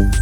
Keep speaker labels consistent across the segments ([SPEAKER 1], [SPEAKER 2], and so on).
[SPEAKER 1] ज्योतिष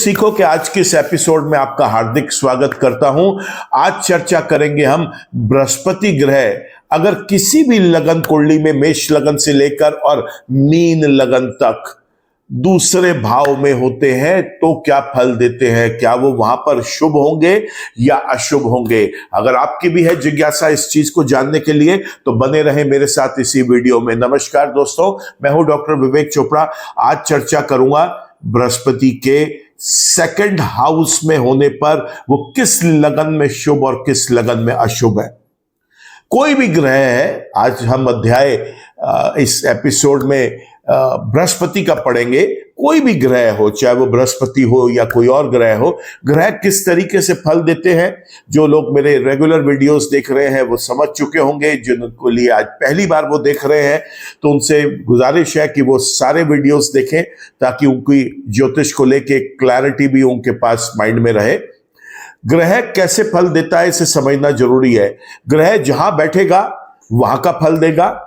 [SPEAKER 1] सीखो के आज के इस एपिसोड में आपका हार्दिक स्वागत करता हूं। आज चर्चा करेंगे हम बृहस्पति ग्रह अगर किसी भी लगन कुंडली में मेष लगन से लेकर और मीन लगन तक दूसरे भाव में होते हैं तो क्या फल देते हैं, क्या वो वहां पर शुभ होंगे या अशुभ होंगे। अगर आपकी भी है जिज्ञासा इस चीज को जानने के लिए तो बने रहे मेरे साथ इसी वीडियो में। नमस्कार दोस्तों, मैं हूं डॉक्टर विवेक चोपड़ा। आज चर्चा करूंगा बृहस्पति के सेकंड हाउस में होने पर वो किस लगन में शुभ और किस लगन में अशुभ है। कोई भी ग्रह है, आज हम अध्याय इस एपिसोड में बृहस्पति का पढ़ेंगे। कोई भी ग्रह हो, चाहे वो बृहस्पति हो या कोई और ग्रह हो, ग्रह किस तरीके से फल देते हैं जो लोग मेरे रेगुलर वीडियोस देख रहे हैं वो समझ चुके होंगे। जिनको लिए आज पहली बार वो देख रहे हैं तो उनसे गुजारिश है कि वो सारे वीडियोस देखें ताकि उनकी ज्योतिष को लेके क्लैरिटी भी उनके पास माइंड में रहे। ग्रह कैसे फल देता है इसे समझना जरूरी है। ग्रह जहां बैठेगा वहां का फल देगा,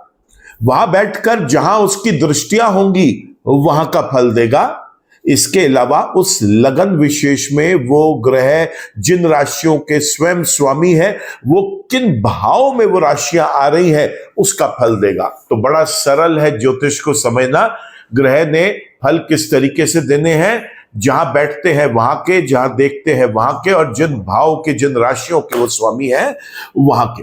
[SPEAKER 1] वहां बैठकर जहां उसकी दृष्टियां होंगी वहां का फल देगा। इसके अलावा उस लगन विशेष में वो ग्रह जिन राशियों के स्वयं स्वामी है वो किन भाव में वो राशियां आ रही हैं उसका फल देगा। तो बड़ा सरल है ज्योतिष को समझना। ग्रह ने फल किस तरीके से देने हैं, जहां बैठते हैं वहां के, जहां देखते हैं वहां के, और जिन भाव के जिन राशियों के वो स्वामी हैं वहां के।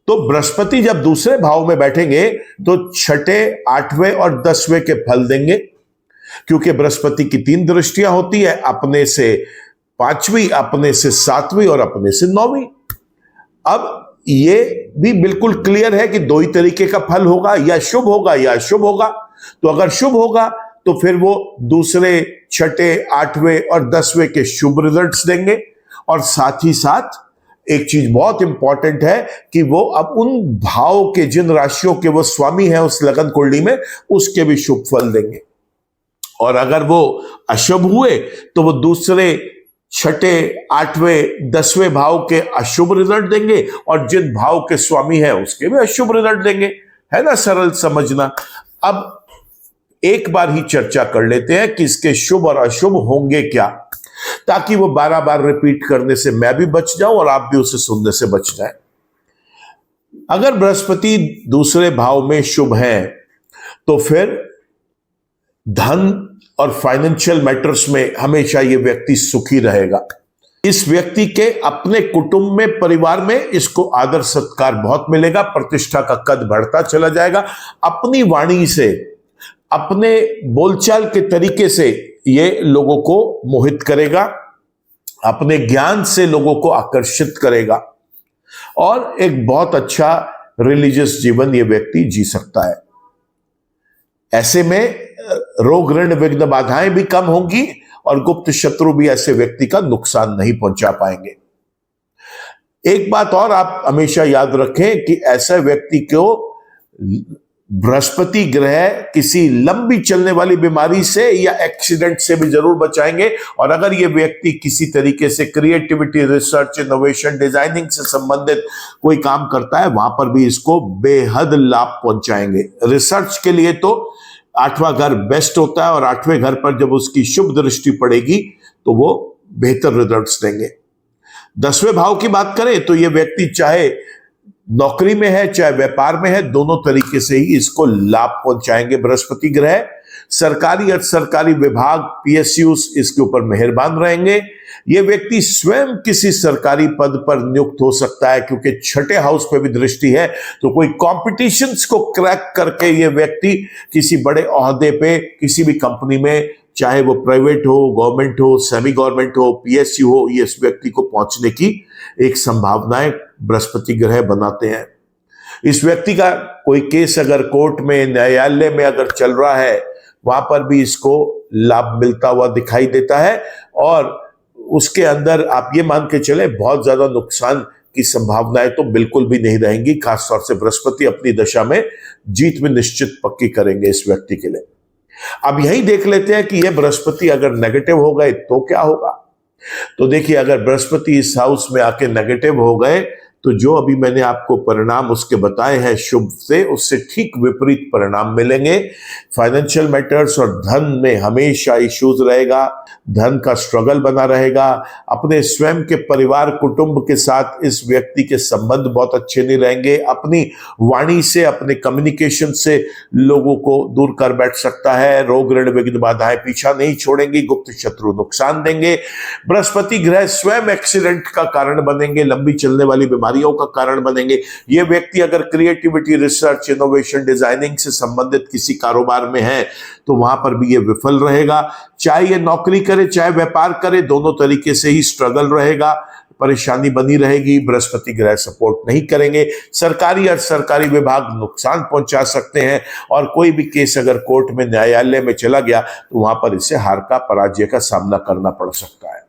[SPEAKER 1] तो बृहस्पति जब दूसरे भाव में बैठेंगे तो छठे, आठवें और 10वें के फल देंगे, क्योंकि बृहस्पति की 3 दृष्टियां होती है, अपने से 5वीं, अपने से 7वीं और अपने से 9वीं। अब ये भी बिल्कुल क्लियर है कि 2 ही तरीके का फल होगा, या शुभ होगा या अशुभ होगा। तो अगर शुभ होगा तो फिर वो दूसरे, छठे, 8वें और 10वें के शुभ रिजल्ट्स देंगे। और साथ ही साथ एक चीज बहुत इंपॉर्टेंट है कि वो अब उन भाव के जिन राशियों के वो स्वामी हैं उस लगन कुंडली में उसके भी शुभ फल देंगे। और अगर वो अशुभ हुए तो वो दूसरे, छठे, 8वें, 10वें भाव के अशुभ रिजल्ट देंगे, और जिन भाव के स्वामी हैं उसके भी अशुभ रिजल्ट देंगे। है ना सरल समझना। अब एक बार ही चर्चा कर लेते हैं कि इसके शुभ और अशुभ होंगे क्या, ताकि वो 12 बार रिपीट करने से मैं भी बच जाऊं और आप भी उसे सुनने से बच जाएं। अगर बृहस्पति दूसरे भाव में शुभ है तो फिर धन और फाइनेंशियल मैटर्स में हमेशा ये व्यक्ति सुखी रहेगा। इस व्यक्ति के अपने कुटुंब में, परिवार में इसको आदर सत्कार बहुत मिलेगा, प्रतिष्ठा का कद बढ़ता चला जाएगा। अपनी वाणी से, अपने बोलचाल के तरीके से ये लोगों को मोहित करेगा, अपने ज्ञान से लोगों को आकर्षित करेगा, और एक बहुत अच्छा रिलीजियस जीवन ये व्यक्ति जी सकता है। ऐसे में रोग, ऋण, विघ्न, बाधाएं भी कम होंगी और गुप्त शत्रु भी ऐसे व्यक्ति का नुकसान नहीं पहुंचा पाएंगे। एक बात और आप हमेशा याद रखें कि ऐसे व्यक्ति को बृहस्पति ग्रह किसी लंबी चलने वाली बीमारी से या एक्सीडेंट से भी जरूर बचाएंगे। और अगर ये व्यक्ति किसी तरीके से क्रिएटिविटी, रिसर्च, इनोवेशन, डिजाइनिंग से संबंधित कोई काम करता है वहां पर भी इसको बेहद लाभ पहुंचाएंगे। रिसर्च के लिए तो 8वां घर बेस्ट होता है, और 8वें घर पर जब उसकी शुभ दृष्टि पड़ेगी तो वो बेहतर रिजल्ट्स देंगे। 10वें भाव की बात करें तो ये व्यक्ति चाहे नौकरी में है चाहे व्यापार में है, दोनों तरीके से ही इसको लाभ पहुंचाएंगे बृहस्पति ग्रह। सरकारी, अर्ध सरकारी विभाग, PSUs इसके ऊपर मेहरबान रहेंगे। यह व्यक्ति स्वयं किसी सरकारी पद पर नियुक्त हो सकता है, क्योंकि छठे हाउस पे भी दृष्टि है। तो कोई कॉम्पिटिशंस को क्रैक करके यह व्यक्ति किसी बड़े ओहदे पे किसी भी कंपनी में, चाहे वो प्राइवेट हो, गवर्नमेंट हो, सेमी गवर्नमेंट हो, PSU हो, ये इस व्यक्ति को पहुंचने की एक संभावनाएं बृहस्पति ग्रह बनाते हैं। इस व्यक्ति का कोई केस अगर कोर्ट में, न्यायालय में अगर चल रहा है, वहां पर भी इसको लाभ मिलता हुआ दिखाई देता है। और उसके अंदर आप ये मान के चले बहुत ज्यादा नुकसान की संभावनाएं तो बिल्कुल भी नहीं रहेंगी। खासतौर से बृहस्पति अपनी दशा में जीत में निश्चित पक्की करेंगे इस व्यक्ति के लिए। अब यही देख लेते हैं कि ये बृहस्पति अगर नेगेटिव हो गए तो क्या होगा। तो देखिए, अगर बृहस्पति इस हाउस में आके नेगेटिव हो गए तो जो अभी मैंने आपको परिणाम उसके बताए हैं शुभ से, उससे ठीक विपरीत परिणाम मिलेंगे। फाइनेंशियल मैटर्स और धन में हमेशा इश्यूज रहेगा, धन का स्ट्रगल बना रहेगा। अपने स्वयं के परिवार कुटुंब के साथ इस व्यक्ति के संबंध बहुत अच्छे नहीं रहेंगे। अपनी वाणी से, अपने कम्युनिकेशन से लोगों को दूर कर बैठ सकता है। रोग ऋण विघ्न बाधाएं पीछा नहीं छोड़ेंगी, गुप्त शत्रु नुकसान देंगे। बृहस्पति ग्रह स्वयं एक्सीडेंट का कारण बनेंगे, लंबी चलने वाली बीमारियों का कारण बनेंगे। ये व्यक्ति अगर क्रिएटिविटी, रिसर्च, इनोवेशन, डिजाइनिंग से संबंधित किसी कारोबार में है तो वहां पर भी ये विफल रहेगा। चाहे ये नौकरी करे, चाहे व्यापार करे, दोनों तरीके से ही स्ट्रगल रहेगा, परेशानी बनी रहेगी। बृहस्पति ग्रह सपोर्ट नहीं करेंगे। सरकारी और सरकारी विभाग नुकसान पहुंचा सकते हैं, और कोई भी केस अगर कोर्ट में, न्यायालय में चला गया तो वहां पर इसे हार का, पराजय का सामना करना पड़ सकता है।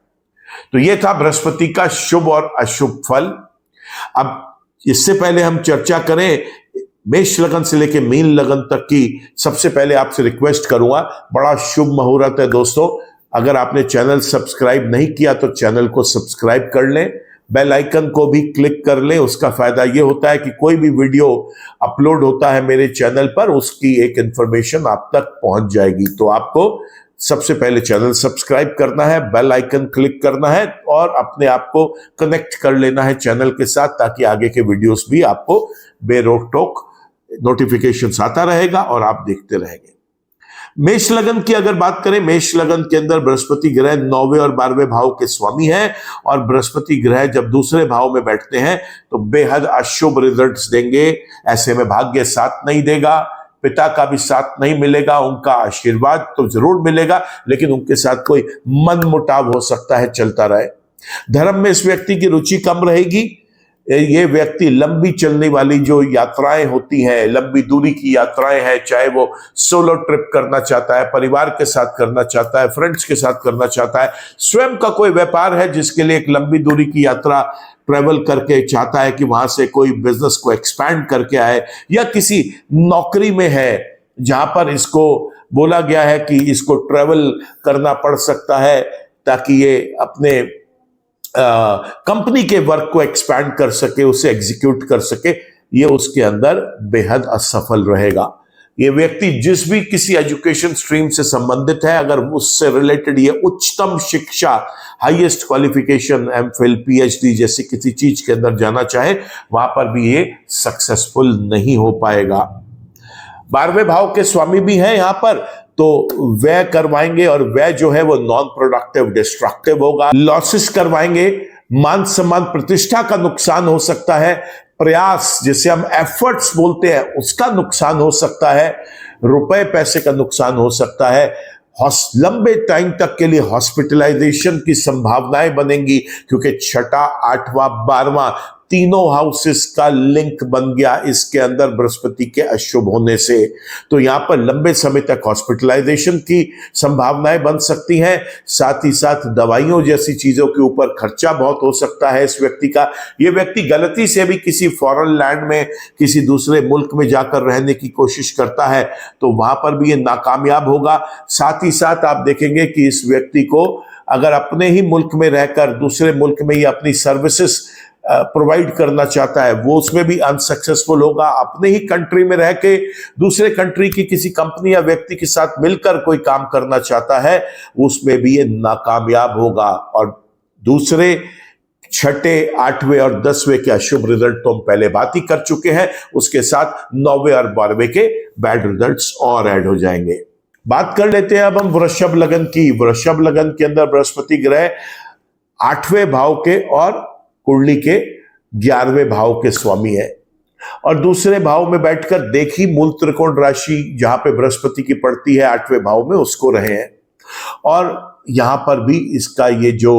[SPEAKER 1] तो यह था बृहस्पति का शुभ और अशुभ फल। अब इससे पहले हम चर्चा करें मेष लगन से लेकर मीन लगन तक की, सबसे पहले आपसे रिक्वेस्ट करूंगा, बड़ा शुभ मुहूर्त है दोस्तों। अगर आपने चैनल सब्सक्राइब नहीं किया तो चैनल को सब्सक्राइब कर लें, बेल आइकन को भी क्लिक कर लें। उसका फायदा यह होता है कि कोई भी वीडियो अपलोड होता है मेरे चैनल पर, उसकी एक इंफॉर्मेशन आप तक पहुंच जाएगी। तो आपको सबसे पहले चैनल सब्सक्राइब करना है, बेल आइकन क्लिक करना है और अपने आप को कनेक्ट कर लेना है चैनल के साथ, ताकि आगे के वीडियोस भी आपको बेरोक टोक नोटिफिकेशंस आता रहेगा और आप देखते रहेंगे। मेष लगन की अगर बात करें, मेष लगन के अंदर बृहस्पति ग्रह 9वें और 12वें भाव के स्वामी हैं, और बृहस्पति ग्रह जब दूसरे भाव में बैठते हैं तो बेहद अशुभ रिजल्ट्स देंगे। ऐसे में भाग्य साथ नहीं देगा, पिता का भी साथ नहीं मिलेगा, उनका आशीर्वाद तो जरूर मिलेगा, लेकिन उनके साथ कोई मनमुटाव हो सकता है, चलता रहे। धर्म में इस व्यक्ति की रुचि कम रहेगी। ये व्यक्ति लंबी चलने वाली जो यात्राएं होती हैं, लंबी दूरी की यात्राएं हैं, चाहे वो सोलो ट्रिप करना चाहता है, परिवार के साथ करना चाहता है, फ्रेंड्स के साथ करना चाहता है, स्वयं का कोई व्यापार है जिसके लिए एक लंबी दूरी की यात्रा ट्रेवल करके चाहता है कि वहां से कोई बिजनेस को एक्सपैंड करके आए, या किसी नौकरी में है जहां पर इसको बोला गया है कि इसको ट्रेवल करना पड़ सकता है ताकि ये अपने कंपनी के वर्क को एक्सपैंड कर सके, उसे एग्जीक्यूट कर सके, ये उसके अंदर बेहद असफल रहेगा। ये व्यक्ति जिस भी किसी एजुकेशन स्ट्रीम से संबंधित है, अगर उससे रिलेटेड ये उच्चतम शिक्षा, हाईएस्ट क्वालिफिकेशन, एमफिल, पीएचडी जैसी किसी चीज के अंदर जाना चाहे, वहां पर भी ये सक्सेसफुल नहीं हो पाएगा। 12वें भाव के स्वामी भी हैं यहां पर, तो व्यय करवाएंगे, और व्यय जो है वो नॉन प्रोडक्टिव, डिस्ट्रक्टिव होगा। लॉसेस करवाएंगे, मान सम्मान, प्रतिष्ठा का नुकसान हो सकता है, प्रयास जिसे हम एफर्ट्स बोलते हैं उसका नुकसान हो सकता है, रुपए पैसे का नुकसान हो सकता है। लंबे टाइम तक के लिए हॉस्पिटलाइजेशन की संभावनाएं बनेंगी, क्योंकि 6ठा, 8वां, 12वां तीनों हाउसेस का लिंक बन गया इसके अंदर बृहस्पति के अशुभ होने से। तो यहां पर लंबे समय तक हॉस्पिटलाइजेशन की संभावनाएं बन सकती हैं। साथ ही साथ दवाइयों जैसी चीजों के ऊपर खर्चा बहुत हो सकता है इस व्यक्ति का। ये व्यक्ति गलती से भी किसी फॉरेन लैंड में, किसी दूसरे मुल्क में जाकर रहने की कोशिश करता है तो वहां पर भी ये नाकामयाब होगा। साथ ही साथ आप देखेंगे कि इस व्यक्ति को अगर अपने ही मुल्क में रहकर दूसरे मुल्क में ये अपनी सर्विसेज प्रोवाइड करना चाहता है, वो उसमें भी अनसक्सेसफुल होगा। अपने ही कंट्री में रह के दूसरे कंट्री की किसी कंपनी या व्यक्ति के साथ मिलकर कोई काम करना चाहता है, उसमें भी ये नाकामयाब होगा। और दूसरे, 6ठे, 8वें और 10वें के अशुभ रिजल्ट तो हम पहले बात ही कर चुके हैं, उसके साथ 9वें और 12वें के बैड रिजल्ट्स और ऐड हो जाएंगे। बात कर लेते हैं अब हम वृषभ लगन की। वृषभ लगन के अंदर बृहस्पति ग्रह 8वें भाव के और कुंडली के 11वें भाव के स्वामी है, और दूसरे भाव में बैठकर देखी मूल त्रिकोण राशि जहां पे बृहस्पति की पड़ती है 8वें भाव में, उसको रहे हैं। और यहां पर भी इसका ये जो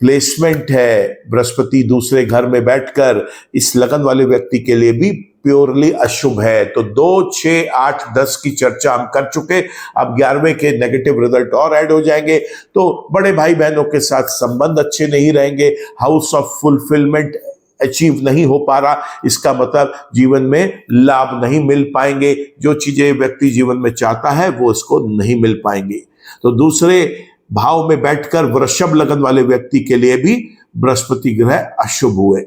[SPEAKER 1] प्लेसमेंट है, बृहस्पति दूसरे घर में बैठकर, इस लगन वाले व्यक्ति के लिए भी प्योरली अशुभ है। तो 2, 6, 8, 10 की चर्चा हम कर चुके। अब 11वें के नेगेटिव रिजल्ट और ऐड हो जाएंगे। तो बड़े भाई बहनों के साथ संबंध अच्छे नहीं रहेंगे, हाउस ऑफ फुलफिलमेंट अचीव नहीं हो पा रहा, इसका मतलब जीवन में लाभ नहीं मिल पाएंगे। जो चीजें व्यक्ति जीवन में चाहता है वो उसको नहीं मिल पाएंगे। तो दूसरे भाव में बैठकर वृषभ लगन वाले व्यक्ति के लिए भी बृहस्पति ग्रह अशुभ हुए।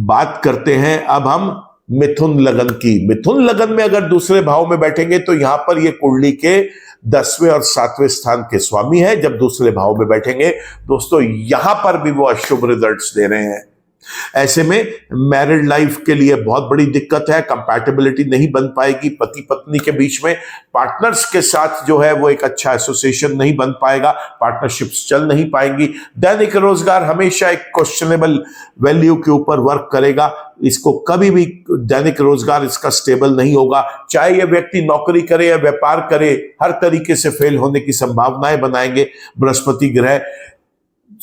[SPEAKER 1] बात करते हैं अब हम मिथुन लगन की। मिथुन लगन में अगर दूसरे भाव में बैठेंगे तो यहां पर ये कुंडली के 10वें और 7वें स्थान के स्वामी है। जब दूसरे भाव में बैठेंगे दोस्तों, यहां पर भी वो अशुभ रिजल्ट्स दे रहे हैं। ऐसे में मैरिड लाइफ के लिए बहुत बड़ी दिक्कत है, कंपैटिबिलिटी नहीं बन पाएगी पति पत्नी के बीच में, पार्टनर्स के साथ जो है वो एक अच्छा एसोसिएशन नहीं बन पाएगा, पार्टनरशिप्स चल नहीं पाएंगी। दैनिक रोजगार हमेशा एक क्वेश्चनेबल वैल्यू के ऊपर वर्क करेगा, इसको कभी भी दैनिक रोजगार इसका स्टेबल नहीं होगा। चाहे यह व्यक्ति नौकरी करे या व्यापार करे, हर तरीके से फेल होने की संभावनाएं बनाएंगे बृहस्पति ग्रह।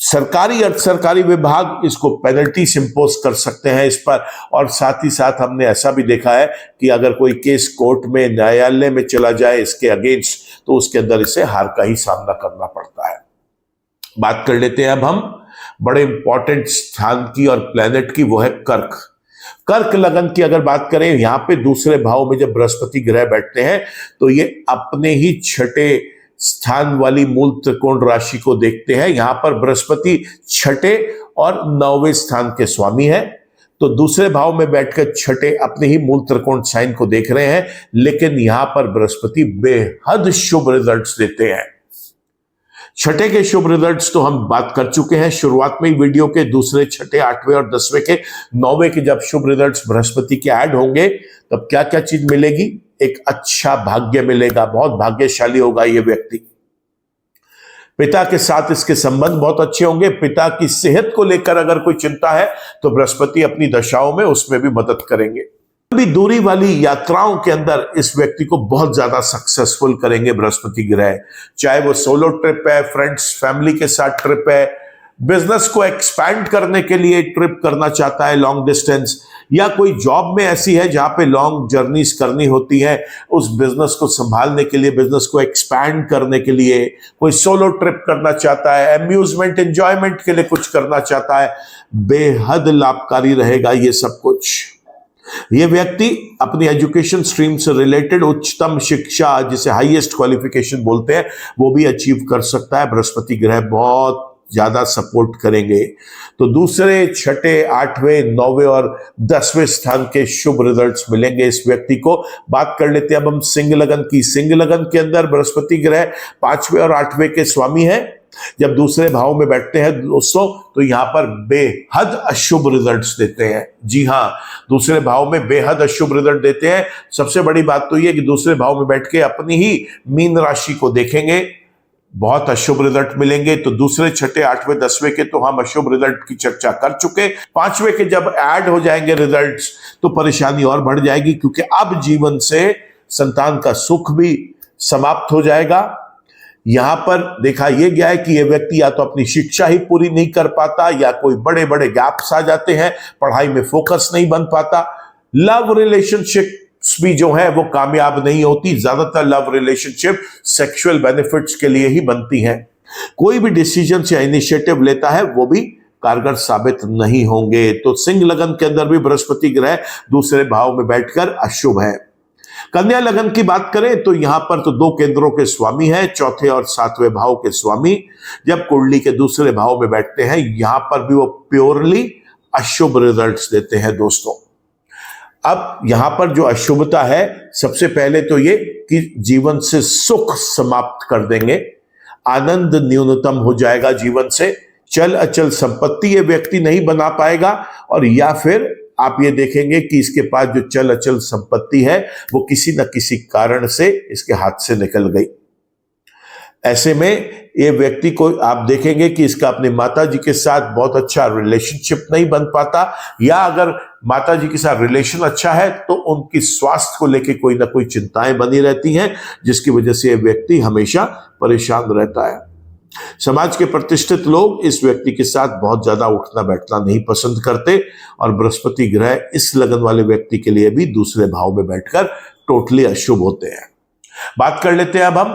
[SPEAKER 1] सरकारी अर्ध सरकारी विभाग इसको पेनल्टी इंपोज कर सकते हैं इस पर, और साथ ही साथ हमने ऐसा भी देखा है कि अगर कोई केस कोर्ट में न्यायालय में चला जाए इसके अगेंस्ट, तो उसके अंदर इसे हार का ही सामना करना पड़ता है। बात कर लेते हैं अब हम बड़े इंपॉर्टेंट स्थान की और प्लेनेट की, वो है कर्क। कर्क लगन की अगर बात करें, यहां पे दूसरे भाव में जब बृहस्पति ग्रह बैठते हैं तो ये अपने ही छठे स्थान वाली मूल त्रिकोण राशि को देखते हैं। यहां पर बृहस्पति छठे और 9वें स्थान के स्वामी है, तो दूसरे भाव में बैठकर छठे अपने ही मूल त्रिकोण साइन को देख रहे हैं, लेकिन यहां पर बृहस्पति बेहद शुभ रिजल्ट्स देते हैं। छठे के शुभ रिजल्ट्स तो हम बात कर चुके हैं शुरुआत में ही वीडियो के। दूसरे, छठे, 8वें और 10वें के, 9वें के जब शुभ रिजल्ट्स बृहस्पति के ऐड होंगे तब क्या क्या चीज मिलेगी? एक अच्छा भाग्य मिलेगा, बहुत भाग्यशाली होगा ये व्यक्ति। पिता के साथ इसके संबंध बहुत अच्छे होंगे। पिता की सेहत को लेकर अगर कोई चिंता है तो बृहस्पति अपनी दशाओं में उसमें भी मदद करेंगे। भी दूरी वाली यात्राओं के अंदर इस व्यक्ति को बहुत ज्यादा सक्सेसफुल करेंगे बृहस्पति ग्रह। चाहे वो सोलो ट्रिप है, फ्रेंड्स फैमिली के साथ ट्रिप है, बिजनेस को एक्सपैंड करने के लिए ट्रिप करना चाहता है लॉन्ग डिस्टेंस, या कोई जॉब में ऐसी है जहां पे लॉन्ग जर्नीज करनी होती है, उस बिजनेस को संभालने के लिए, बिजनेस को एक्सपैंड करने के लिए, कोई सोलो ट्रिप करना चाहता है, अम्यूजमेंट एंजॉयमेंट के लिए कुछ करना चाहता है, बेहद लाभकारी रहेगा ये सब कुछ। ये व्यक्ति अपनी एजुकेशन स्ट्रीम से रिलेटेड उच्चतम शिक्षा, जिसे हाईएस्ट क्वालिफिकेशन बोलते हैं, वो भी अचीव कर सकता है। बृहस्पति ग्रह बहुत ज्यादा सपोर्ट करेंगे। तो दूसरे, छठे, 8वें, 9वें और 10वें स्थान के शुभ रिजल्ट्स मिलेंगे इस व्यक्ति को। बात कर लेते हैं अब हम सिंह लगन की। सिंह लगन के अंदर बृहस्पति ग्रह 5वें और 8वें के स्वामी हैं। जब दूसरे भाव में बैठते हैं दोस्तों, तो यहां पर बेहद अशुभ रिजल्ट्स देते हैं। जी हां, दूसरे भाव में बेहद अशुभ रिजल्ट देते हैं। सबसे बड़ी बात तो यह कि दूसरे भाव में बैठ के अपनी ही मीन राशि को देखेंगे, बहुत अशुभ रिजल्ट मिलेंगे। तो दूसरे, छठे, 8वें, 10वें के तो हम अशुभ रिजल्ट की चर्चा कर चुके। 5वें के जब ऐड हो जाएंगे रिजल्ट्स तो परेशानी और बढ़ जाएगी, क्योंकि अब जीवन से संतान का सुख भी समाप्त हो जाएगा। यहां पर देखा यह गया है कि यह व्यक्ति या तो अपनी शिक्षा ही पूरी नहीं कर पाता, या कोई बड़े बड़े गैप्स आ जाते हैं, पढ़ाई में फोकस नहीं बन पाता। लव रिलेशनशिप भी जो है वो कामयाब नहीं होती। ज्यादातर लव रिलेशनशिप सेक्सुअल बेनिफिट्स के लिए ही बनती हैं। कोई भी डिसीजन या इनिशिएटिव लेता है वो भी कारगर साबित नहीं होंगे। तो सिंह लगन के अंदर भी बृहस्पति ग्रह दूसरे भाव में बैठकर अशुभ है। कन्या लगन की बात करें तो यहां पर तो 2 केंद्रों के स्वामी हैं, चौथे और 7वें भाव के स्वामी जब कुंडली के दूसरे भाव में बैठते हैं, यहां पर भी वो प्योरली अशुभ रिजल्ट्स देते हैं दोस्तों। अब यहां पर जो अशुभता है, सबसे पहले तो ये कि जीवन से सुख समाप्त कर देंगे, आनंद न्यूनतम हो जाएगा जीवन से, चल अचल संपत्ति ये व्यक्ति नहीं बना पाएगा, और या फिर आप ये देखेंगे कि इसके पास जो चल अचल संपत्ति है वो किसी न किसी कारण से इसके हाथ से निकल गई। ऐसे में ये व्यक्ति को आप देखेंगे कि इसका अपनी माता जी के साथ बहुत अच्छा रिलेशनशिप नहीं बन पाता, या अगर माता जी के साथ रिलेशन अच्छा है तो उनकी स्वास्थ्य को लेकर कोई ना कोई चिंताएं बनी रहती हैं, जिसकी वजह से ये व्यक्ति हमेशा परेशान रहता है। समाज के प्रतिष्ठित लोग इस व्यक्ति के साथ बहुत ज्यादा उठना बैठना नहीं पसंद करते, और बृहस्पति ग्रह इस लगन वाले व्यक्ति के लिए भी दूसरे भाव में बैठकर टोटली अशुभ होते हैं। बात कर लेते हैं अब हम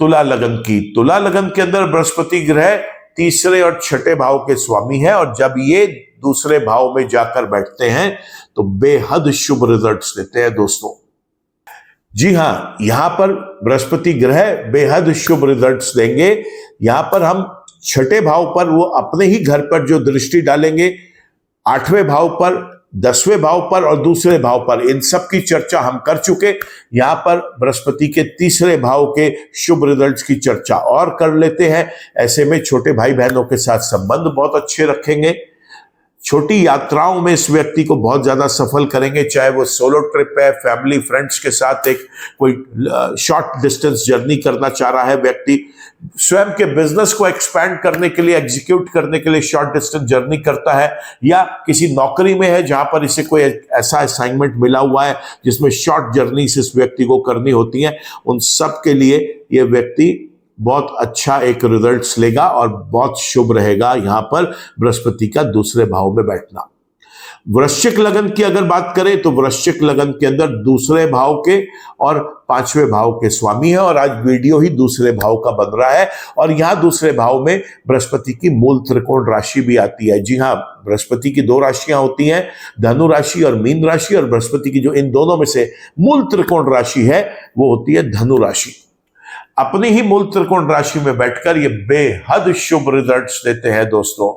[SPEAKER 1] तुला लगन की। तुला लगन के अंदर बृहस्पति ग्रह तीसरे और छठे भाव के स्वामी है, और जब ये दूसरे भाव में जाकर बैठते हैं तो बेहद शुभ रिजल्ट्स देते हैं दोस्तों। जी हां, यहां पर बृहस्पति ग्रह बेहद शुभ रिजल्ट्स देंगे। यहां पर हम छठे भाव पर वो अपने ही घर पर जो दृष्टि डालेंगे, आठवें भाव पर, 10वें भाव पर और दूसरे भाव पर, इन सब की चर्चा हम कर चुके। यहां पर बृहस्पति के तीसरे भाव के शुभ रिजल्ट्स की चर्चा और कर लेते हैं। ऐसे में छोटे भाई बहनों के साथ संबंध बहुत अच्छे रखेंगे। छोटी यात्राओं में इस व्यक्ति को बहुत ज्यादा सफल करेंगे, चाहे वो सोलो ट्रिप है, फैमिली फ्रेंड्स के साथ एक कोई शॉर्ट डिस्टेंस जर्नी करना चाह रहा है व्यक्ति, स्वयं के बिजनेस को एक्सपैंड करने के लिए, एग्जीक्यूट करने के लिए शॉर्ट डिस्टेंस जर्नी करता है, या किसी नौकरी में है जहां पर इसे कोई ऐसा असाइनमेंट मिला हुआ है जिसमें शॉर्ट जर्नी इस व्यक्ति को करनी होती है, उन सब के लिए ये व्यक्ति बहुत अच्छा एक रिजल्ट्स लेगा और बहुत शुभ रहेगा यहां पर बृहस्पति का दूसरे भाव में बैठना। वृश्चिक लगन की अगर बात करें तो वृश्चिक लगन के अंदर दूसरे भाव के और पांचवें भाव के स्वामी है, और आज वीडियो ही दूसरे भाव का बन रहा है। और यहां दूसरे भाव में बृहस्पति की मूल त्रिकोण राशि भी आती है। जी हां, बृहस्पति की दो राशियां होती हैं, धनु राशि और मीन राशि, और बृहस्पति की जो इन दोनों में से मूल त्रिकोण राशि है वो होती है धनु राशि। अपनी ही मूल त्रिकोण राशि में बैठकर ये बेहद शुभ रिजल्ट्स देते हैं दोस्तों।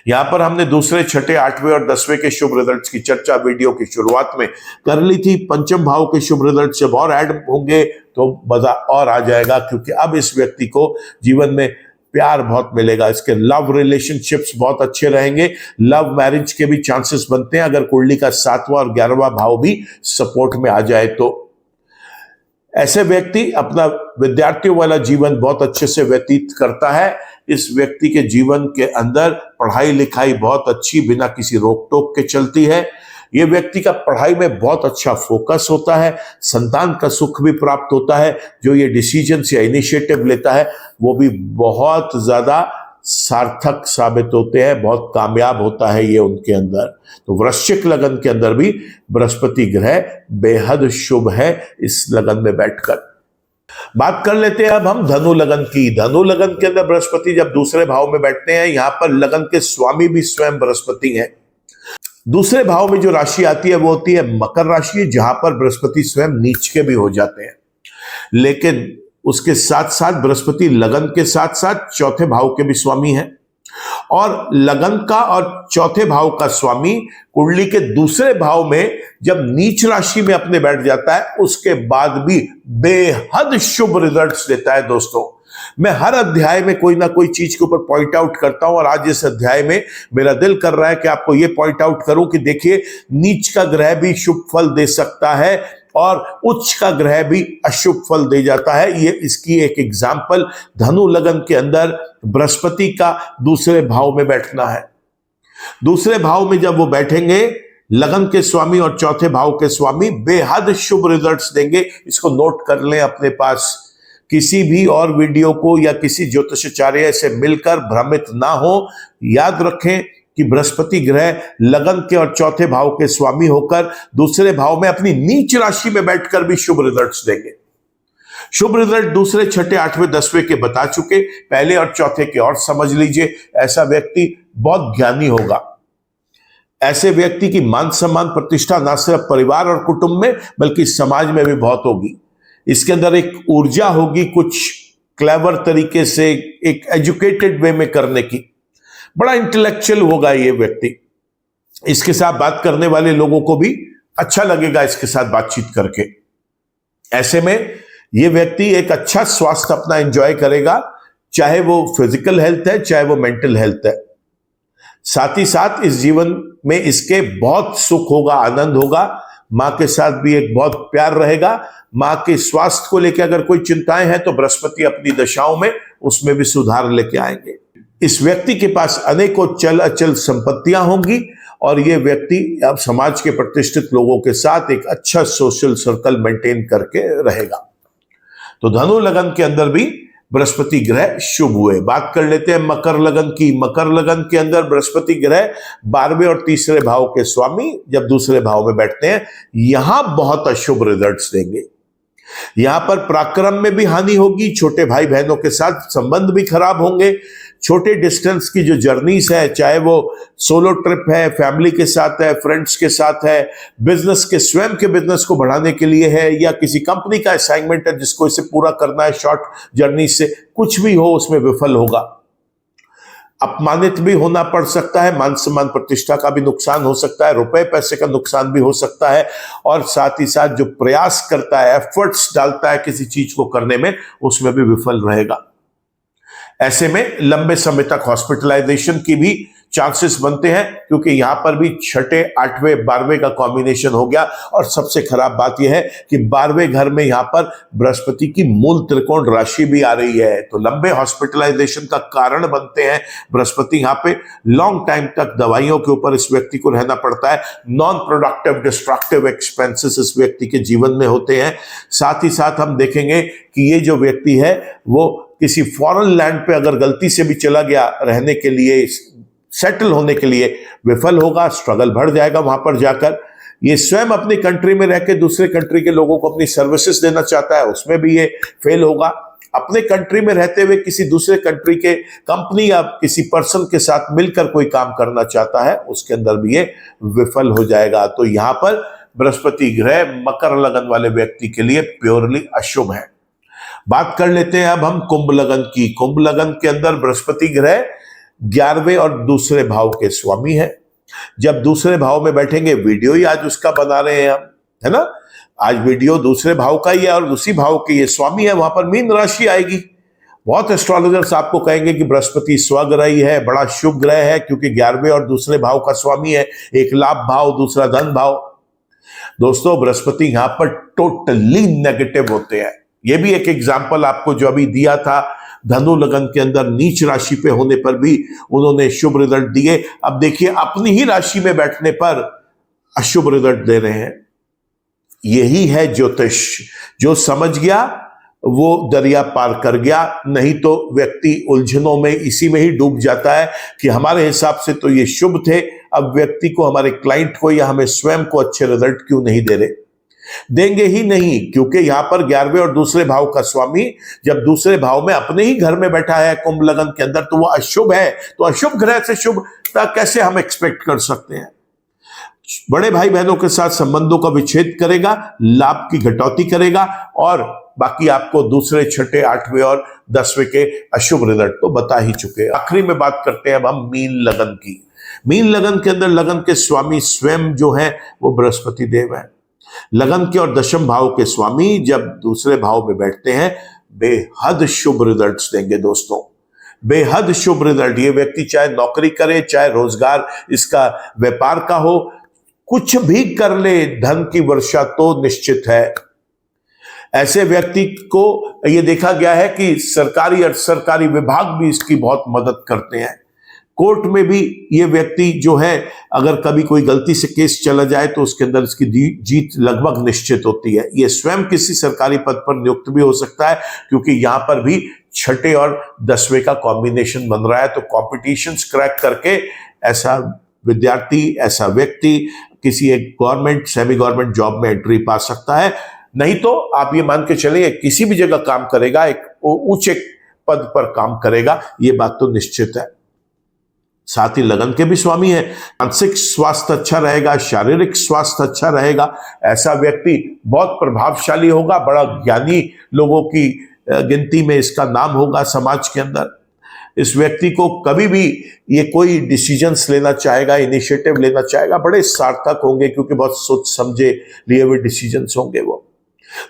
[SPEAKER 1] यहां पर हमने दूसरे, छठे, आठवें और 10वें के शुभ रिजल्ट्स की चर्चा वीडियो की शुरुआत में कर ली थी। पंचम भाव के शुभ रिजल्ट जब और ऐड होंगे तो मजा और आ जाएगा, क्योंकि अब इस व्यक्ति को जीवन में प्यार बहुत मिलेगा। इसके लव रिलेशनशिप्स बहुत अच्छे रहेंगे, लव मैरिज के भी चांसेस बनते हैं अगर कुंडली का 7वां और 11वां भाव भी सपोर्ट में आ जाए तो। ऐसे व्यक्ति अपना विद्यार्थियों वाला जीवन बहुत अच्छे से व्यतीत करता है। इस व्यक्ति के जीवन के अंदर पढ़ाई लिखाई बहुत अच्छी, बिना किसी रोक टोक के चलती है। ये व्यक्ति का पढ़ाई में बहुत अच्छा फोकस होता है, संतान का सुख भी प्राप्त होता है। जो ये डिसीजंस या इनिशिएटिव लेता है वो भी बहुत ज्यादा सार्थक साबित होते हैं, बहुत कामयाब होता है ये उनके अंदर। तो वृश्चिक लगन के अंदर भी बृहस्पति ग्रह बेहद शुभ है इस लगन में बैठकर। बात कर लेते हैं अब हम धनु लगन की। धनु लगन के अंदर बृहस्पति जब दूसरे भाव में बैठते हैं, यहां पर लगन के स्वामी भी स्वयं बृहस्पति हैं। दूसरे भाव में जो राशि आती है वो होती है मकर राशि, जहां पर बृहस्पति स्वयं नीच के भी हो जाते हैं। लेकिन उसके साथ साथ बृहस्पति लगन के साथ साथ चौथे भाव के भी स्वामी हैं, और लगन का और चौथे भाव का स्वामी कुंडली के दूसरे भाव में जब नीच राशि में अपने बैठ जाता है, उसके बाद भी बेहद शुभ रिजल्ट्स देता है दोस्तों। मैं हर अध्याय में कोई ना कोई चीज के ऊपर पॉइंट आउट करता हूं, और आज इस अध्याय में मेरा दिल कर रहा है कि आपको यह पॉइंट आउट करूं कि देखिए, नीच का ग्रह भी शुभ फल दे सकता है और उच्च का ग्रह भी अशुभ फल दे जाता है। ये इसकी एक एग्जाम्पल धनु लगन के अंदर बृहस्पति का दूसरे भाव में बैठना है। दूसरे भाव में जब वो बैठेंगे, लगन के स्वामी और चौथे भाव के स्वामी बेहद शुभ रिजल्ट्स देंगे। इसको नोट कर लें अपने पास। किसी भी और वीडियो को या किसी ज्योतिषाचार्य से मिलकर भ्रमित ना हो। याद रखें कि बृहस्पति ग्रह लगन के और चौथे भाव के स्वामी होकर दूसरे भाव में अपनी नीच राशि में बैठकर भी शुभ रिजल्ट्स देंगे। शुभ रिजल्ट दूसरे, छठे, आठवें, 10वें के बता चुके, पहले और चौथे के और समझ लीजिए। ऐसा व्यक्ति बहुत ज्ञानी होगा। ऐसे व्यक्ति की मान सम्मान प्रतिष्ठा ना सिर्फ परिवार और कुटुंब में बल्कि समाज में भी बहुत होगी। इसके अंदर एक ऊर्जा होगी कुछ क्लेवर तरीके से, एक एजुकेटेड वे में करने की। बड़ा इंटेलेक्चुअल होगा ये व्यक्ति। इसके साथ बात करने वाले लोगों को भी अच्छा लगेगा इसके साथ बातचीत करके। ऐसे में ये व्यक्ति एक अच्छा स्वास्थ्य अपना एंजॉय करेगा, चाहे वो फिजिकल हेल्थ है चाहे वो मेंटल हेल्थ है। साथ ही साथ इस जीवन में इसके बहुत सुख होगा, आनंद होगा। मां के साथ भी एक बहुत प्यार रहेगा। मां के स्वास्थ्य को लेकर अगर कोई चिंताएं हैं तो बृहस्पति अपनी दशाओं में उसमें भी सुधार लेके आएंगे। इस व्यक्ति के पास अनेकों चल अचल संपत्तियां होंगी, और यह व्यक्ति अब समाज के प्रतिष्ठित लोगों के साथ एक अच्छा सोशल सर्कल मेंटेन करके रहेगा। तो धनु लगन के अंदर भी बृहस्पति ग्रह शुभ हुए। बात कर लेते हैं मकर लगन की। मकर लगन के अंदर बृहस्पति ग्रह 12वें और तीसरे भाव के स्वामी जब दूसरे भाव में बैठते हैं, यहां बहुत अशुभ रिजल्ट्स देंगे। यहां पर पराक्रम में भी हानि होगी, छोटे भाई बहनों के साथ संबंध भी खराब होंगे। छोटे डिस्टेंस की जो जर्नीज है, चाहे वो सोलो ट्रिप है, फैमिली के साथ है, फ्रेंड्स के साथ है, बिजनेस के स्वयं के बिजनेस को बढ़ाने के लिए है, या किसी कंपनी का असाइनमेंट है जिसको इसे पूरा करना है शॉर्ट जर्नी से, कुछ भी हो उसमें विफल होगा। अपमानित भी होना पड़ सकता है, मान सम्मान प्रतिष्ठा का भी नुकसान हो सकता है, रुपए पैसे का नुकसान भी हो सकता है, और साथ ही साथ जो प्रयास करता है, एफर्ट्स डालता है किसी चीज को करने में, उसमें भी विफल रहेगा। ऐसे में लंबे समय तक हॉस्पिटलाइजेशन की भी चांसेस बनते हैं, क्योंकि यहां पर भी छठे, आठवें, 12वें का कॉम्बिनेशन हो गया। और सबसे खराब बात यह है कि 12वें घर में यहां पर बृहस्पति की मूल त्रिकोण राशि भी आ रही है, तो लंबे हॉस्पिटलाइजेशन का कारण बनते हैं बृहस्पति। यहां पे लॉन्ग टाइम तक दवाइयों के ऊपर इस व्यक्ति को रहना पड़ता है। नॉन प्रोडक्टिव डिस्ट्रक्टिव एक्सपेंसेस इस व्यक्ति के जीवन में होते हैं। साथ ही साथ हम देखेंगे कि ये जो व्यक्ति है वो किसी फॉरेन लैंड पे अगर गलती से भी चला गया रहने के लिए, सेटल होने के लिए, विफल होगा, स्ट्रगल बढ़ जाएगा वहां पर जाकर। ये स्वयं अपनी कंट्री में रह के दूसरे कंट्री के लोगों को अपनी सर्विसेज देना चाहता है, उसमें भी ये फेल होगा। अपने कंट्री में रहते हुए किसी दूसरे कंट्री के कंपनी या किसी पर्सन के साथ मिलकर कोई काम करना चाहता है, उसके अंदर भी ये विफल हो जाएगा। तो यहां पर बृहस्पति ग्रह मकर लगन वाले व्यक्ति के लिए प्योरली अशुभ है। बात कर लेते हैं अब हम कुंभ लगन की। कुंभ लगन के अंदर बृहस्पति ग्रह 11वें और दूसरे भाव के स्वामी है। जब दूसरे भाव में बैठेंगे, वीडियो ही आज उसका बना रहे हैं हम, है ना, आज वीडियो दूसरे भाव का ही है, और उसी भाव के ये स्वामी है, वहां पर मीन राशि आएगी। बहुत एस्ट्रोलॉजर्स आपको कहेंगे कि बृहस्पति स्वग्रही है, बड़ा शुभ ग्रह है, क्योंकि 11वें और दूसरे भाव का स्वामी है। एक लाभ भाव, दूसरा धन भाव। दोस्तों, बृहस्पति यहां पर टोटली नेगेटिव होते हैं। यह भी एक एग्जाम्पल आपको जो अभी दिया था, धनु लगन के अंदर नीच राशि पे होने पर भी उन्होंने शुभ रिजल्ट दिए। अब देखिए, अपनी ही राशि में बैठने पर अशुभ रिजल्ट दे रहे हैं। यही है ज्योतिष। जो समझ गया वो दरिया पार कर गया, नहीं तो व्यक्ति उलझनों में इसी में ही डूब जाता है कि हमारे हिसाब से तो ये शुभ थे, अब व्यक्ति को, हमारे क्लाइंट को या हमें स्वयं को अच्छे रिजल्ट क्यों नहीं दे रहे। देंगे ही नहीं, क्योंकि यहां पर 11वें और दूसरे भाव का स्वामी जब दूसरे भाव में अपने ही घर में बैठा है कुंभ लगन के अंदर, तो वो अशुभ है। तो अशुभ ग्रह से शुभता कैसे हम एक्सपेक्ट कर सकते हैं। बड़े भाई बहनों के साथ संबंधों का विच्छेद करेगा, लाभ की कटौती करेगा, और बाकी आपको दूसरे, छठे, 8वें और 10वें के अशुभ रिजल्ट तो बता ही चुके। आखिरी में बात करते हैं अब हम मीन लगन की। मीन लगन के अंदर लगन के स्वामी स्वयं जो है वो बृहस्पति देव है। लगन के और दशम भाव के स्वामी जब दूसरे भाव में बैठते हैं, बेहद शुभ रिजल्ट्स देंगे दोस्तों, बेहद शुभ रिजल्ट। ये व्यक्ति चाहे नौकरी करे, चाहे रोजगार इसका व्यापार का हो, कुछ भी कर ले, धन की वर्षा तो निश्चित है। ऐसे व्यक्ति को यह देखा गया है कि सरकारी और सरकारी विभाग भी इसकी बहुत मदद करते हैं। कोर्ट में भी ये व्यक्ति जो है, अगर कभी कोई गलती से केस चला जाए तो उसके अंदर इसकी जीत लगभग निश्चित होती है। ये स्वयं किसी सरकारी पद पर नियुक्त भी हो सकता है, क्योंकि यहां पर भी छठे और 10वें का कॉम्बिनेशन बन रहा है। तो कॉम्पिटिशंस क्रैक करके ऐसा विद्यार्थी, ऐसा व्यक्ति किसी एक गवर्नमेंट, सेमी गवर्नमेंट जॉब में एंट्री पा सकता है। नहीं तो आप ये मान के चलिए किसी भी जगह काम करेगा, एक ऊंचे पद पर काम करेगा, ये बात तो निश्चित है। साथ ही लगन के भी स्वामी है। मानसिक स्वास्थ्य अच्छा रहेगा, शारीरिक स्वास्थ्य अच्छा रहेगा। ऐसा व्यक्ति बहुत प्रभावशाली होगा, बड़ा ज्ञानी लोगों की गिनती में इसका नाम होगा समाज के अंदर। इस व्यक्ति को कभी भी ये कोई डिसीजंस लेना चाहेगा, इनिशिएटिव लेना चाहेगा, बड़े सार्थक होंगे, क्योंकि बहुत सोच समझे लिए हुए डिसीजंस होंगे वो।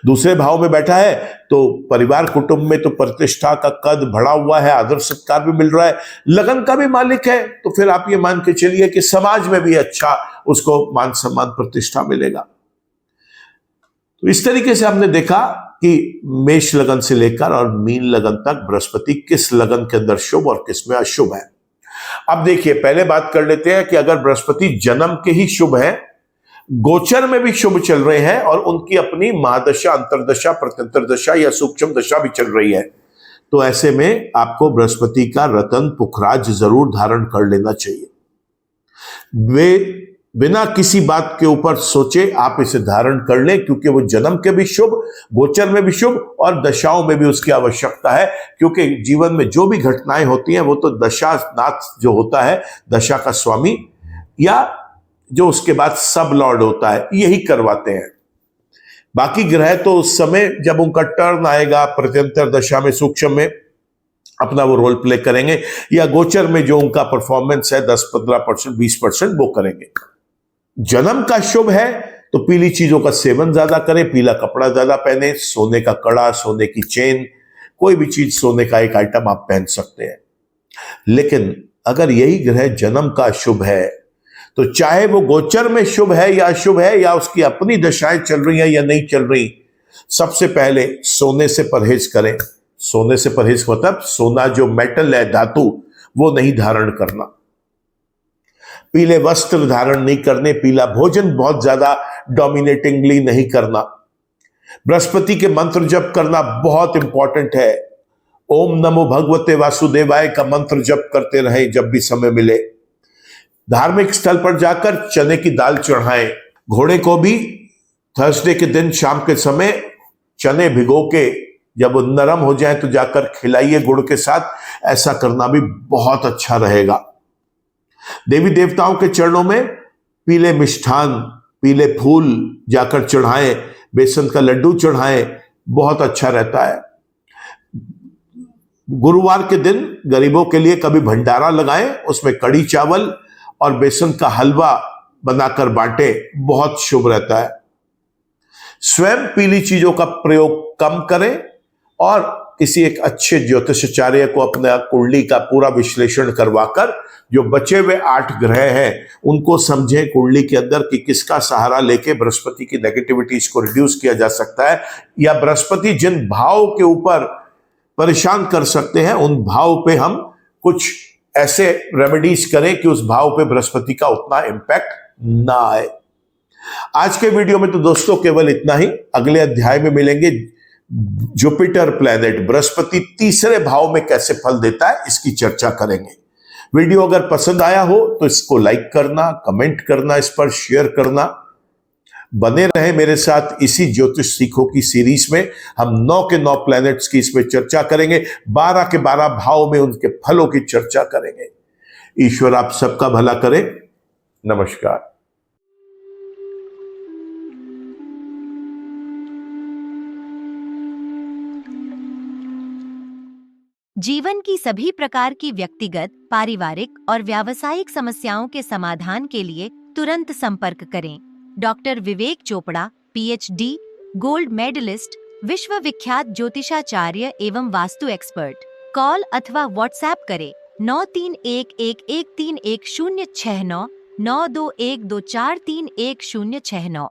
[SPEAKER 1] दूसरे भाव में बैठा है तो परिवार कुटुंब में तो प्रतिष्ठा का कद बढ़ा हुआ है, आदर सत्कार भी मिल रहा है। लगन का भी मालिक है, तो फिर आप ये मान के चलिए कि समाज में भी अच्छा उसको मान सम्मान प्रतिष्ठा मिलेगा। तो इस तरीके से हमने देखा कि मेष लगन से लेकर और मीन लगन तक बृहस्पति किस लगन के अंदर शुभ और किस में अशुभ है। अब देखिए, पहले बात कर लेते हैं कि अगर बृहस्पति जन्म के ही शुभ है, गोचर में भी शुभ चल रहे हैं, और उनकी अपनी महादशा, अंतरदशा, प्रत्यंतर दशा या सूक्ष्म दशा भी चल रही है, तो ऐसे में आपको बृहस्पति का रतन पुखराज जरूर धारण कर लेना चाहिए। वे बिना किसी बात के ऊपर सोचे आप इसे धारण कर लें, क्योंकि वो जन्म के भी शुभ, गोचर में भी शुभ और दशाओं में भी उसकी आवश्यकता है। क्योंकि जीवन में जो भी घटनाएं होती हैं वो तो दशा नाथ जो होता है, दशा का स्वामी या जो उसके बाद सब लॉर्ड होता है, यही करवाते हैं। बाकी ग्रह तो उस समय जब उनका टर्न आएगा प्रत्यंतर दशा में, सूक्ष्म में अपना वो रोल प्ले करेंगे, या गोचर में जो उनका परफॉर्मेंस है 10-15%, 20% वो करेंगे। जन्म का शुभ है तो पीली चीजों का सेवन ज्यादा करें, पीला कपड़ा ज्यादा पहने, सोने का कड़ा, सोने की चेन, कोई भी चीज सोने का एक आइटम आप पहन सकते हैं। लेकिन अगर यही ग्रह जन्म का शुभ है तो चाहे वो गोचर में शुभ है या अशुभ है, या उसकी अपनी दशाएं चल रही हैं या नहीं चल रही, सबसे पहले सोने से परहेज करें। सोने से परहेज मतलब सोना जो मेटल है, धातु, वो नहीं धारण करना, पीले वस्त्र धारण नहीं करने, पीला भोजन बहुत ज्यादा डोमिनेटिंगली नहीं करना, बृहस्पति के मंत्र जप करना बहुत इंपॉर्टेंट है। ओम नमो भगवते वासुदेवाय का मंत्र जप करते रहें जब भी समय मिले। धार्मिक स्थल पर जाकर चने की दाल चढ़ाएं। घोड़े को भी थर्सडे के दिन शाम के समय चने भिगो के जब वो नरम हो जाए तो जाकर खिलाइए गुड़ के साथ। ऐसा करना भी बहुत अच्छा रहेगा। देवी देवताओं के चरणों में पीले मिष्ठान, पीले फूल जाकर चढ़ाएं, बेसन का लड्डू चढ़ाएं, बहुत अच्छा रहता है। गुरुवार के दिन गरीबों के लिए कभी भंडारा लगाएं, उसमें कड़ी चावल और बेसन का हलवा बनाकर बांटे, बहुत शुभ रहता है। स्वयं पीली चीजों का प्रयोग कम करें और किसी एक अच्छे ज्योतिषाचार्य को अपना कुंडली का पूरा विश्लेषण करवाकर जो बचे हुए 8 ग्रह हैं उनको समझें कुंडली के अंदर कि किसका सहारा लेके बृहस्पति की नेगेटिविटीज को रिड्यूस किया जा सकता है, या बृहस्पति जिन भाव के ऊपर परेशान कर सकते हैं उन भाव पे हम कुछ ऐसे रेमेडीज करें कि उस भाव पे बृहस्पति का उतना इंपैक्ट ना आए। आज के वीडियो में तो दोस्तों केवल इतना ही। अगले अध्याय में मिलेंगे जुपिटर प्लैनेट बृहस्पति तीसरे भाव में कैसे फल देता है, इसकी चर्चा करेंगे। वीडियो अगर पसंद आया हो तो इसको लाइक करना, कमेंट करना, इस पर शेयर करना। बने रहे मेरे साथ इसी ज्योतिष सीखो की सीरीज में। हम 9 के 9 प्लैनेट्स की इसमें चर्चा करेंगे, 12 के 12 भाव में उनके फलों की चर्चा करेंगे। ईश्वर आप सबका भला करे। नमस्कार।
[SPEAKER 2] जीवन की सभी प्रकार की व्यक्तिगत, पारिवारिक और व्यावसायिक समस्याओं के समाधान के लिए तुरंत संपर्क करें। डॉक्टर विवेक चोपड़ा, PhD, गोल्ड मेडलिस्ट, विश्व विख्यात ज्योतिषाचार्य एवं वास्तु एक्सपर्ट। कॉल अथवा व्हाट्सएप करें 9311131069 92124311069।